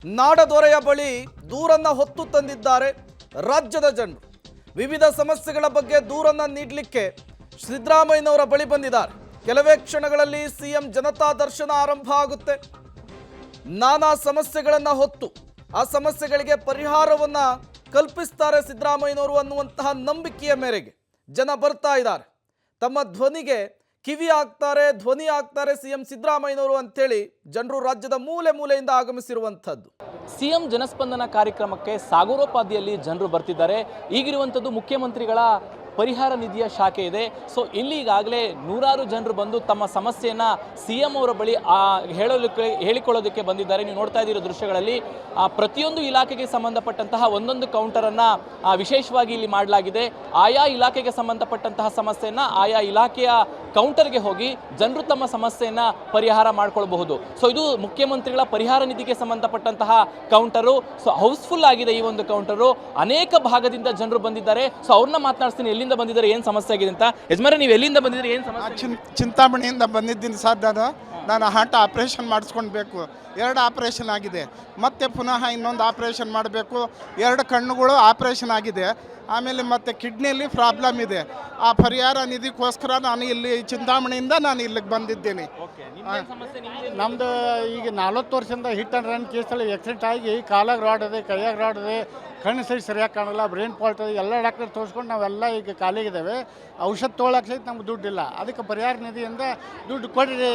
ನಾಡದೊರೆಯ ಬಳಿ ದೂರನ್ನ ಹೊತ್ತು ತಂದಿದ್ದಾರೆ ರಾಜ್ಯದ ಜನರು. ವಿವಿಧ ಸಮಸ್ಯೆಗಳ ಬಗ್ಗೆ ದೂರನ್ನ ನೀಡಲಿಕ್ಕೆ ಸಿದ್ದರಾಮಯ್ಯನವರ ಬಳಿ ಬಂದಿದ್ದಾರೆ. ಕೆಲವೇ ಕ್ಷಣಗಳಲ್ಲಿ ಸಿಎಂ ಜನತಾ ದರ್ಶನ ಆರಂಭ ಆಗುತ್ತೆ. ನಾನಾ ಸಮಸ್ಯೆಗಳನ್ನ ಹೊತ್ತು ಆ ಸಮಸ್ಯೆಗಳಿಗೆ ಪರಿಹಾರವನ್ನ ಕಲ್ಪಿಸ್ತಾರೆ ಸಿದ್ದರಾಮಯ್ಯನವರು ಅನ್ನುವಂತಹ ನಂಬಿಕೆಯ ಮೇರೆಗೆ ಜನ ಬರ್ತಾ ಇದ್ದಾರೆ. ತಮ್ಮ ಧ್ವನಿಗೆ ಕಿವಿ ಧ್ವನಿ ಆಗ್ತಾರೆ ಸಿಎಂ ಸಿದ್ದರಾಮಯ್ಯನವರು ಅಂತೇಳಿ ಜನರು ರಾಜ್ಯದ ಮೂಲೆ ಮೂಲೆಯಿಂದ ಆಗಮಿಸಿರುವಂಥದ್ದು. ಸಿಎಂ ಜನಸ್ಪಂದನ ಕಾರ್ಯಕ್ರಮಕ್ಕೆ ಸಾಗರೋಪಾದಿಯಲ್ಲಿ ಜನರು ಬರ್ತಿದ್ದಾರೆ. ಈಗಿರುವಂಥದ್ದು ಮುಖ್ಯಮಂತ್ರಿಗಳ ಪರಿಹಾರ ನಿಧಿಯ ಶಾಖೆ ಇದೆ. ಸೊ ಇಲ್ಲಿ ಈಗಾಗಲೇ ನೂರಾರು ಜನರು ಬಂದು ತಮ್ಮ ಸಮಸ್ಯೆಯನ್ನು ಸಿಎಂ ಅವರ ಬಳಿ ಹೇಳಿಕೊಳ್ಳೋದಕ್ಕೆ ಬಂದಿದ್ದಾರೆ. ನೀವು ನೋಡ್ತಾ ಇದ್ದೀರೋ ದೃಶ್ಯಗಳಲ್ಲಿ ಪ್ರತಿಯೊಂದು ಇಲಾಖೆಗೆ ಸಂಬಂಧಪಟ್ಟಂತಹ ಒಂದೊಂದು ಕೌಂಟರನ್ನು ವಿಶೇಷವಾಗಿ ಇಲ್ಲಿ ಮಾಡಲಾಗಿದೆ. ಆಯಾ ಇಲಾಖೆಗೆ ಸಂಬಂಧಪಟ್ಟಂತಹ ಸಮಸ್ಯೆಯನ್ನು ಆಯಾ ಇಲಾಖೆಯ ಕೌಂಟರ್ಗೆ ಹೋಗಿ ಜನರು ತಮ್ಮ ಸಮಸ್ಯೆಯನ್ನು ಪರಿಹಾರ ಮಾಡ್ಕೊಳ್ಬಹುದು. ಸೊ ಇದು ಮುಖ್ಯಮಂತ್ರಿಗಳ ಪರಿಹಾರ ನಿಧಿಗೆ ಸಂಬಂಧಪಟ್ಟಂತಹ ಕೌಂಟರು. ಸೊ ಹೌಸ್ಫುಲ್ ಆಗಿದೆ ಈ ಒಂದು ಕೌಂಟರು. ಅನೇಕ ಭಾಗದಿಂದ ಜನರು ಬಂದಿದ್ದಾರೆ. ಸೊ ಅವ್ರನ್ನ ಮಾತನಾಡ್ತೀನಿ, ಎಲ್ಲಿಂದ ಬಂದಿದ್ದಾರೆ, ಏನು ಸಮಸ್ಯೆ ಆಗಿದೆ ಅಂತ. ಯಜಮಾನ, ನೀವು ಎಲ್ಲಿಂದ ಬಂದಿದ್ದೀರಿ, ಏನು ಸಮಸ್ಯೆ? ಚಿಂತಾಮಣಿಯಿಂದ ಬಂದಿದ್ದೀನಿ ಸರ್. ನಾನು ಹಾರ್ಟ್ ಆಪ್ರೇಷನ್ ಮಾಡಿಸ್ಕೊಳ್ಬೇಕು. 2 ಆಪ್ರೇಷನ್ ಆಗಿದೆ. ಮತ್ತೆ ಪುನಃ ಇನ್ನೊಂದು ಆಪ್ರೇಷನ್ ಮಾಡಬೇಕು. 2 ಕಣ್ಣುಗಳು ಆಪ್ರೇಷನ್ ಆಗಿದೆ. ಆಮೇಲೆ ಮತ್ತೆ ಕಿಡ್ನಿಯಲ್ಲಿ ಪ್ರಾಬ್ಲಮ್ ಇದೆ. ಆ ಪರಿಹಾರ ನಿಧಿಗೋಸ್ಕರ ನಾನು ಇಲ್ಲಿ ಚಿಂತಾಮಣಿಯಿಂದ ನಾನು ಇಲ್ಲಿಗೆ ಬಂದಿದ್ದೇನೆ. ನಮ್ಮದು ಈಗ 40 ವರ್ಷದಿಂದ ಹಿಟ್ ಆ್ಯಂಡ್ ರನ್ ಕೇಸಲ್ಲಿ ಆಕ್ಸಿಡೆಂಟ್ ಆಗಿ ಕಾಲಾಗ ರಾಡ್ ಇದೆ, ಕೈಯಾಗ ರಾಡ್ ಇದೆ, ಕಣ್ಣು ಸೈಡ್ ಸರಿಯಾಗಿ ಕಾಣಲ್ಲ, ಬ್ರೈನ್ ಫಾಲ್ಟ್ ಇದೆ. ಎಲ್ಲ ಡಾಕ್ಟರ್ ತೋರಿಸ್ಕೊಂಡು ನಾವೆಲ್ಲ ಈಗ ಕಾಲಿಗಿದ್ದೇವೆ. ಔಷಧ ತೊಗೊಳಕ್ಕೆ ಸಹಿತ ನಮ್ಗೆ ದುಡ್ಡಿಲ್ಲ. ಅದಕ್ಕೆ ಪರಿಹಾರ ನಿಧಿಯಿಂದ ದುಡ್ಡು ಕೊಡಿರಿ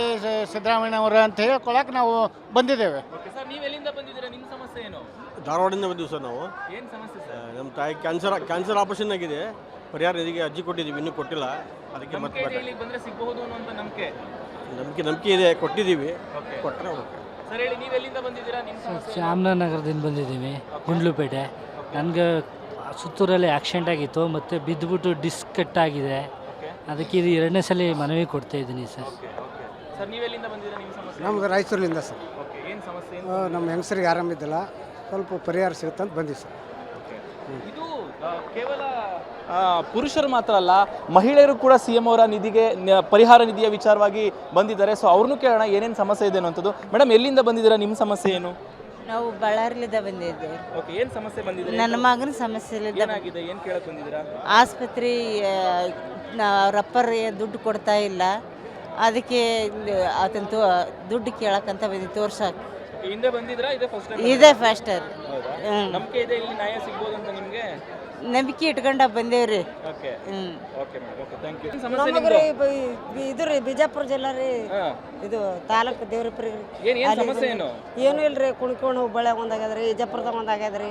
ಸಿದ್ದರಾಮಯ್ಯ ಅವರು ಅಂತ ಹೇಳ್ಕೊಳಕ್ಕೆ ನಾವು ಬಂದಿದ್ದೇವೆ. ಧಾರವಾಡದಿಂದ ಬಂದಿವಿ ಸರ್. ನಾವು ನಮ್ಮ ತಾಯಿ ಕ್ಯಾನ್ಸರ್ ಆಪರೇಷನ್ ಆಗಿದೆ. ಪರಿಹಾರ ನಿಧಿಗೆ ಅರ್ಜಿ ಕೊಟ್ಟಿದ್ದೀವಿ, ಇನ್ನೂ ಕೊಟ್ಟಿಲ್ಲ. ಅದಕ್ಕೆ ಮತ್ತೆ ನಂಬಿಕೆ ಇದೆ, ಕೊಟ್ಟಿದ್ದೀವಿ. ಕೊಟ್ಟರೆ ಚಾಮರಾಜನಗರದಿಂದ ಬಂದಿದ್ದೀವಿ, ಗುಂಡ್ಲುಪೇಟೆ. ನನಗೆ ಸುತ್ತೂರಲ್ಲಿ ಆಕ್ಸಿಡೆಂಟ್ ಆಗಿತ್ತು, ಮತ್ತು ಬಿದ್ದುಬಿಟ್ಟು ಡಿಸ್ಕ್ ಕಟ್ ಆಗಿದೆ. ಅದಕ್ಕೆ ಇದು 2ನೇ ಸಲ ಮನವಿ ಕೊಡ್ತಾ ಇದ್ದೀನಿ ಸರ್. ನಮ್ಗೆ ರಾಯಚೂರಿನಿಂದ ಸರ್. ನಮ್ಮ ಹೆಂಗಸರಿಗೆ ಆರಾಮಿದ್ದಿಲ್ಲ, ಸ್ವಲ್ಪ ಪರಿಹಾರ ಸಿಗುತ್ತೆ ಅಂತ ಬಂದಿವಿ ಸರ್. ಇದು ಕೇವಲ ಪುರುಷರು ಮಾತ್ರ ಅಲ್ಲ, ಮಹಿಳೆಯರು ಕೂಡ ಸಿಎಂ ಅವರ ನಿಧಿಗೆ ಪರಿಹಾರ ನಿಧಿಯ ವಿಚಾರವಾಗಿ ಬಂದಿದ್ದಾರೆ. ಸೊ ಅವ್ರನ್ನೂ ಕೇಳೋಣ ಏನೇನು ಸಮಸ್ಯೆ ಇದೆ ಅನ್ನೋಂಥದ್ದು. ಮೇಡಮ್, ಎಲ್ಲಿಂದ ಬಂದಿದ್ದೀರಾ, ನಿಮ್ಮ ಸಮಸ್ಯೆ ಏನು? ನಾವು ಬಳ್ಳಾರಿಲಿಂದ ಬಂದಿದ್ದೇವೆ. ಓಕೆ, ಏನು ಸಮಸ್ಯೆ ಬಂದಿದೆ? ನನ್ನ ಮಗನ ಸಮಸ್ಯೆ ಏನಾಗಿದೆ, ಏನು ಕೇಳಕ್ಕೆ ಬಂದಿದ್ದೀರಾ? ಆಸ್ಪತ್ರೆ ರಪ್ಪರ್ ದುಡ್ಡು ಕೊಡ್ತಾ ಇಲ್ಲ, ಅದಕ್ಕೆ ಅದಂತೂ ದುಡ್ಡು ಕೇಳಕ್ಕಂತ ಬಂದು ತೋರ್ಸಕ್ಕೆ. ಹಿಂದೆ ಬಂದಿದ್ರಾ? ಇದೇ ಫಸ್ಟ್ ನಂಬಿಕೆ ಇದೆ ಇಲ್ಲಿ ನ್ಯಾಯ ಸಿಗ್ಬೋದು ಅಂತ ನಿಮಗೆ? ನಂಬಿಕೆ ಇಟ್ಕೊಂಡ ಬಂದೇವ್ರಿ. ಇದು ರೀ ಬಿಜಾಪುರ ಜಿಲ್ಲಾ ರೀ. ಇದು ತಾಲೂಕು ದೇವ್ರಪುರಿ. ಏನು ಇಲ್ರಿ, ಕುಣ್ಕೊಂಡು ಹುಬ್ಬಳ್ಳಿಯಾಗ ಒಂದಾಗ್ಯದ್ರಿ, ವಿಜಯಪುರದಾಗ ಒಂದಾಗ್ಯದ್ರಿ.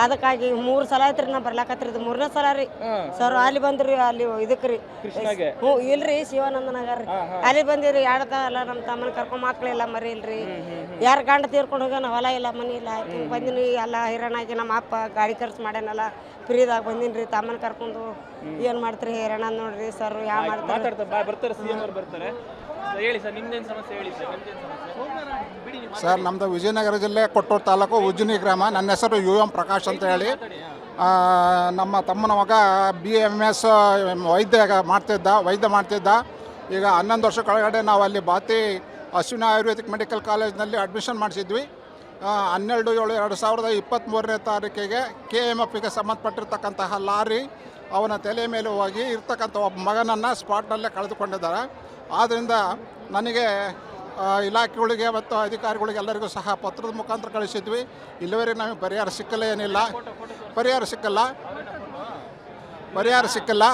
ಅದಕ್ಕಾಗಿ 3 ಸಲ ಆಯ್ತ್ರಿ ನಾ ಬರ್ಲಾಕತ್ರಿ. ಇದು 3ನೇ ಸಲ ರೀ ಸರ್. ಅಲ್ಲಿ ಬಂದ್ರಿ, ಅಲ್ಲಿ ಇದಕ್ರಿ ಇಲ್ರಿ ಶಿವಾನಂದನಗರ್ ರೀ. ಅಲ್ಲಿ ಬಂದಿವ್ರಿ. 2 ಅಲ್ಲ, ನಮ್ಮ ತಮ್ಮನ ಕರ್ಕೊಂಡ್ ಮಕ್ಳಿಲ್ಲ, ಮರಿ ಇಲ್ರಿ. ಯಾರ ಗಂಡ ತೀರ್ಕೊಂಡು ಹೋಗ್ಯಾನ, ಹೊಲ ಇಲ್ಲ, ಮನಿ ಇಲ್ಲ. ಬಂದಿನಿ, ಎಲ್ಲ ಹೈರಾಣಾಗಿ ನಮ್ಮ ಅಪ್ಪ ಗಾಡಿ ಖರ್ಚು ಮಾಡ್ಯಾನಲ್ಲ, ಫ್ರೀದಾಗ ಬಂದಿನಿ ರೀ. ತಮ್ಮನ ಕರ್ಕೊಂಡು ಏನ್ ಮಾಡ್ತೀರಿ, ಹೈರಾಣ ನೋಡ್ರಿ ಸರ್. ಯಾವ ಮಾಡ್ತಾರೆ ಸರ್, ನಮ್ಮದು ವಿಜಯನಗರ ಜಿಲ್ಲೆ ಕೊಟ್ಟೂರು ತಾಲೂಕು ಉಜ್ಜಿನಿ ಗ್ರಾಮ. ನನ್ನ ಹೆಸರು UM ಪ್ರಕಾಶ್ ಅಂತ ಹೇಳಿ. ನಮ್ಮ ತಮ್ಮನ ಮಗ BMS ವೈದ್ಯ ಮಾಡ್ತಿದ್ದ. ಈಗ 11 ವರ್ಷ ಕೆಳಗಡೆ ನಾವು ಅಲ್ಲಿ ಬಾತಿ ಅಶ್ವಿನಿ ಆಯುರ್ವೇದಿಕ್ ಮೆಡಿಕಲ್ ಕಾಲೇಜ್ನಲ್ಲಿ ಅಡ್ಮಿಷನ್ ಮಾಡಿಸಿದ್ವಿ. 12/7/2023ನೇ ತಾರೀಕಿಗೆ KMFಗೆ ಸಂಬಂಧಪಟ್ಟಿರ್ತಕ್ಕಂತಹ ಲಾರಿ ಅವನ ತಲೆ ಮೇಲೆ ಹೋಗಿ ಇರ್ತಕ್ಕಂಥ ಒಬ್ಬ ಮಗನನ್ನು ಸ್ಪಾಟ್ನಲ್ಲೇ ಕಳೆದುಕೊಂಡಿದ್ದಾರೆ. ಆದ್ದರಿಂದ ನನಗೆ ಇಲಾಖೆಗಳಿಗೆ ಮತ್ತು ಅಧಿಕಾರಿಗಳಿಗೆ ಎಲ್ಲರಿಗೂ ಸಹ ಪತ್ರದ ಮುಖಾಂತರ ಕಳಿಸಿದ್ವಿ. ಇಲ್ಲಿವರೆಗೆ ನಮಗೆ ಪರಿಹಾರ ಸಿಕ್ಕಿಲ್ಲ.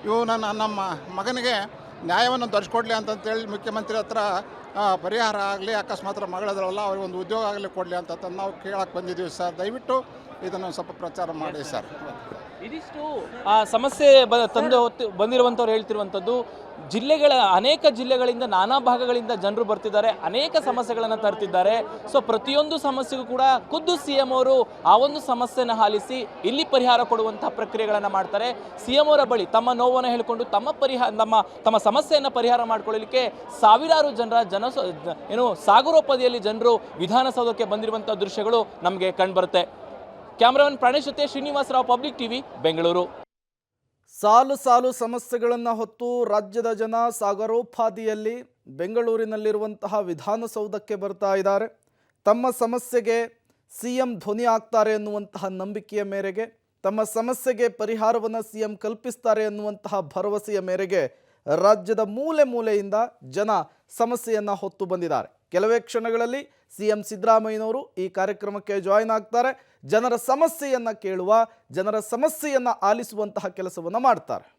ಇವು ನಮ್ಮ ಮಗನಿಗೆ ನ್ಯಾಯವನ್ನು ದೊರಕಿಕೊಡ್ಲಿ ಅಂತಂತೇಳಿ ಮುಖ್ಯಮಂತ್ರಿ ಹತ್ರ ಪರಿಹಾರ ಆಗಲಿ, ಅಕಸ್ಮಾತ್ ಮಗಳದ್ರಲ್ಲ ಅವ್ರಿಗೆ ಒಂದು ಉದ್ಯೋಗ ಆಗಲಿ ಕೊಡಲಿ ಅಂತ ನಾವು ಕೇಳಕ್ಕೆ ಬಂದಿದ್ದೀವಿ ಸರ್. ದಯವಿಟ್ಟು ಇದನ್ನು ಸ್ವಲ್ಪ ಪ್ರಚಾರ ಮಾಡಿ ಸರ್. ಇದಿಷ್ಟು ಸಮಸ್ಯೆ ಬಂದಿರುವಂಥವ್ರು ಹೇಳ್ತಿರುವಂಥದ್ದು. ಅನೇಕ ಜಿಲ್ಲೆಗಳಿಂದ, ನಾನಾ ಭಾಗಗಳಿಂದ ಜನರು ಬರ್ತಿದ್ದಾರೆ, ಅನೇಕ ಸಮಸ್ಯೆಗಳನ್ನು ತರ್ತಿದ್ದಾರೆ. ಸೊ ಪ್ರತಿಯೊಂದು ಸಮಸ್ಯೆಗೂ ಕೂಡ ಖುದ್ದು ಸಿಎಂ ಅವರು ಆ ಒಂದು ಸಮಸ್ಯೆನ ಆಲಿಸಿ ಇಲ್ಲಿ ಪರಿಹಾರ ಕೊಡುವಂತಹ ಪ್ರಕ್ರಿಯೆಗಳನ್ನು ಮಾಡ್ತಾರೆ. ಸಿಎಂ ಅವರ ಬಳಿ ತಮ್ಮ ನೋವನ್ನು ಹೇಳಿಕೊಂಡು ತಮ್ಮ ಸಮಸ್ಯೆಯನ್ನು ಪರಿಹಾರ ಮಾಡಿಕೊಳ್ಳಲಿಕ್ಕೆ ಸಾವಿರಾರು ಸಾಗರೋಪಾದಿಯಲ್ಲಿ ಜನರು ವಿಧಾನಸೌಧಕ್ಕೆ ಬಂದಿರುವಂತಹ ದೃಶ್ಯಗಳು ನಮಗೆ ಕಂಡುಬರುತ್ತೆ. ಕ್ಯಾಮರಾಮನ್ ಪ್ರಾಣೇಶ್ ಜೊತೆ ಶ್ರೀನಿವಾಸರಾವ್, ಪಬ್ಲಿಕ್ ಟಿವಿ, ಬೆಂಗಳೂರು. ಸಾಲು ಸಾಲು ಸಮಸ್ಯೆಗಳನ್ನು ಹೊತ್ತು ರಾಜ್ಯದ ಜನ ಸಾಗರೋಪಾದಿಯಲ್ಲಿ ಬೆಂಗಳೂರಿನಲ್ಲಿರುವಂತಹ ವಿಧಾನಸೌಧಕ್ಕೆ ಬರ್ತಾ ಇದ್ದಾರೆ. ತಮ್ಮ ಸಮಸ್ಯೆಗೆ CM ಧ್ವನಿ ಆಗ್ತಾರೆ ಎನ್ನುವಂತಹ ನಂಬಿಕೆಯ ಮೇರೆಗೆ, ತಮ್ಮ ಸಮಸ್ಯೆಗೆ ಪರಿಹಾರವನ್ನು CM ಕಲ್ಪಿಸ್ತಾರೆ ಎನ್ನುವಂತಹ ಭರವಸೆಯ ಮೇರೆಗೆ ರಾಜ್ಯದ ಮೂಲೆ ಮೂಲೆಯಿಂದ ಜನ ಸಮಸ್ಯೆಯನ್ನು ಹೊತ್ತು ಬಂದಿದ್ದಾರೆ. ಕೆಲವೇ ಕ್ಷಣಗಳಲ್ಲಿ CM ಸಿದ್ದರಾಮಯ್ಯನವರು ಈ ಕಾರ್ಯಕ್ರಮಕ್ಕೆ ಜಾಯಿನ್ ಆಗ್ತಾರೆ. ಜನರ ಸಮಸ್ಯೆಯನ್ನು ಕೇಳುವ, ಜನರ ಸಮಸ್ಯೆಯನ್ನು ಆಲಿಸುವಂತಹ ಕೆಲಸವನ್ನು ಮಾಡ್ತಾರೆ.